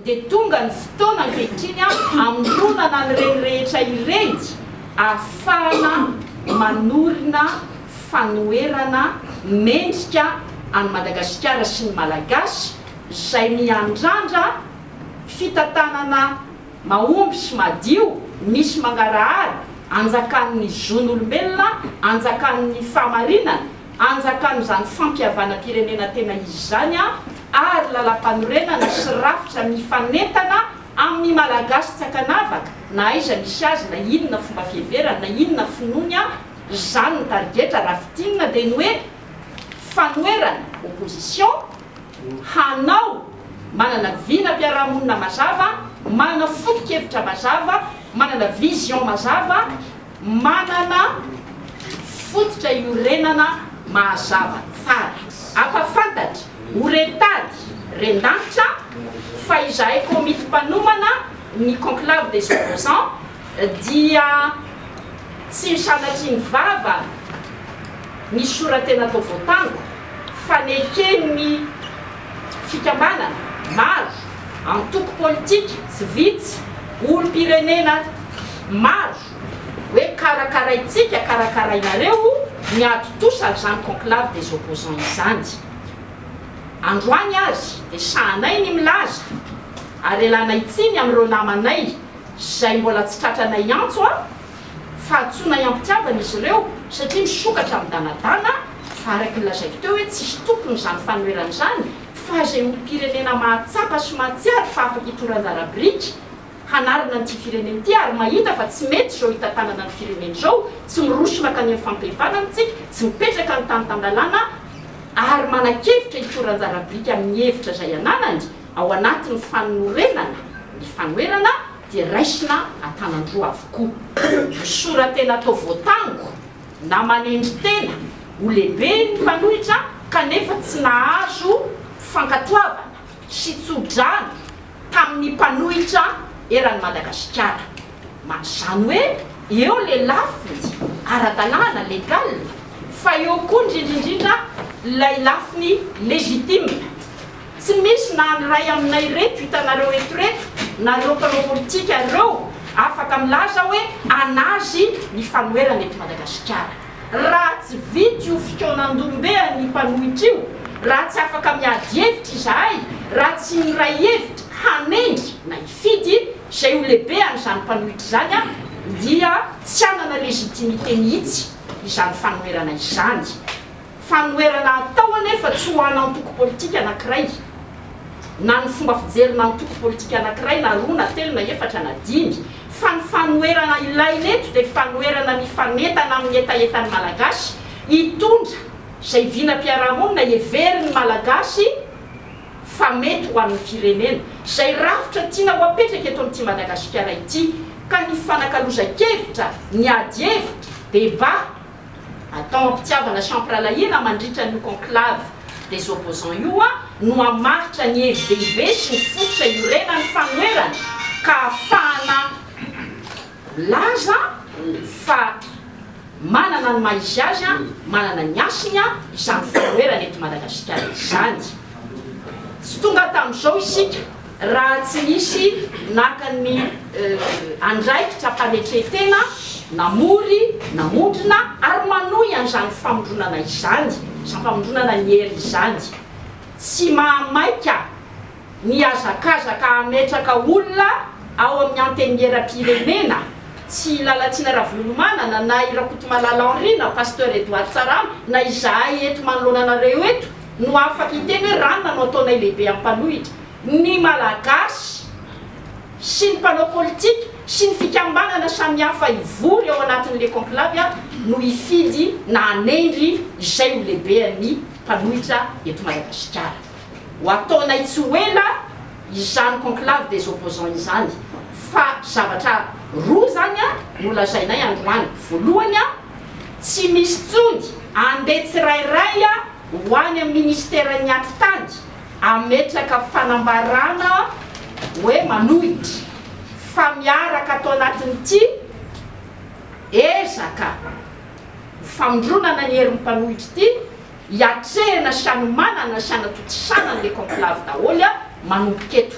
dia tonga ny fotoana ankehitriny amronana ny reny rehetra ireny ahafahana manorina fanoerana mendrika any Madagasikara sy ny malagasy izay miandrandra fitantanana mahomby sy madio misy mangarahary anjakan'ny zon'olombelona anjakan'ny fahamarinana anjakan'izany fampiavana-pirenena tena izy zany ary lalam-panorenana sy rafitra mifanentana amin'ny malagasy tsakanavaka na aiza misy azy na inona fomba fiheverana na inona finoany zany ny targetra raha fitinina dia ny hoe fanoerana opposition hanao manana vinam-piarahamonina mazava manana foto-kevitra mazava manana vision mazava manana fototra iorenana mazava tsara ampafantatra horetady rendanitra fa izahay komity mpanomana ny conclave des opposants dia tsy sanatry ny vava ny soratena atao voatango fanekeny fikambanana maro antoko politique tsy vitsy olom-pirenena maro hoe karakaraitsika karakarainareo ny atotosany zany conclave des opposants izany androany azy dia sahanay ny milaza ary elanay tsiny amin'ireo namanay izay mbola tsy tratranay antso fa atsonay ampitiavana izy ireo satria misokatra amin'ny danadana fa araky nilazaiko teo hoe tsisy tompony zany fanoerana zany fa zay olo-pirenena mahatsapa sy mahatsiary fa afaka hitoran-jara biriky hanarina nyty firenena ity ary mahita fa tsy mety zao hitantanana ny firenena zao tsy mirosona ka ny amin'ny fampihevanana tsika tsy mipetraka ny tany-tandalalana ary mana-kevitra hitoran-jara biriky amin'ny hevitra zay ananany ao anatin'ny fanorenana ny fanoerana dia raisina atanan-droa avokoa soratena atao voatango na manendry tena ho lehibe ny mpanohitra kanefa tsy nahazo fankatoavana sy tsodrano tamin'ny mpanohitra eran'ny Madagasikara mazany hoe eo le lafiny ara-dalàna legal fa eo koa indrindraindrindra lay lafiny legitime tsy misy na ny ray aminay reto hitanareo etoreto nareo mpanao politika reo afaka milaza hoe anazy ny fanoerana eto Madagasikara raha tsy vity io fikonan-dombe ny mpanohitra io raha tsy afaka miady hevitra izahay raha tsy miray hevitra hanendry na hifidy zay ho lehibe an'izany mpanohitra zany dia tsy anana legitimité mihitsy izany fanoerana izany fanoerana atao anefa tsy ho anantoko politika anankiray na ny fomba fijerina antoko politika anankiray na roa na telo na efatra na dimy fa ny fanoerana ilaina eto dia fanoerana mifanentana amin'ny etaetan'ny malagasy hitondra zay vinam-piarahamonina heveriny malagasy fa mety ho amin'ny firenena zay rafitra tiana ho apetraka eto amin'ity Madagasikara ity ka ny fanakaloza-kevitra ny ady hevitra débat atao ampitiavana champralahina mandritra ny conclave des opposants io no amaritra ny hevi-dehibe sy ny fototra iorenany fanoerana ka ahafahana laza fa manana ny maizy azy manana ny asiny izany fanoerana eto Madagasikara izany tsy tonga tamin'izao isika raha tsy misy naka ny andraikitra mpanetretena namory namondrina ary manohy an'izany famondronana izany izany famondronana ny hery izany tsy mahamaika ny azakazaka ametraka olona ao amin'ny antenimieram-pirenena tsy lalatsiana Ravolomanana na Irakotomalala Henri na pasteur Edouard Tsarama na izahay eto manoloananareo eto no afaka hiteny hoe ranona no ataonay lehibe ampanohitra ny malagasy sy ny mpanao politika sy ny fikambanana samihafa ivory ao anatin'le conclave no hifidy na anendry izay ho lehibean'ny mpanohitra eto Madagasikara ho ataonay tsy hoela izany conclave des opposants izany fa zavatra roa zany no lazainay androany voalohany tsy misy tsony andeha tsirairay ho any amin'ny ministère ny atitany ametraka fanambarana hoe manohitra fa miaraka atao anatin'ity ezaka famondronana ny herin'ny mpanohitra ity hiatrehana sy anomanana sy anatotisanany le conclave daholo manomboka eto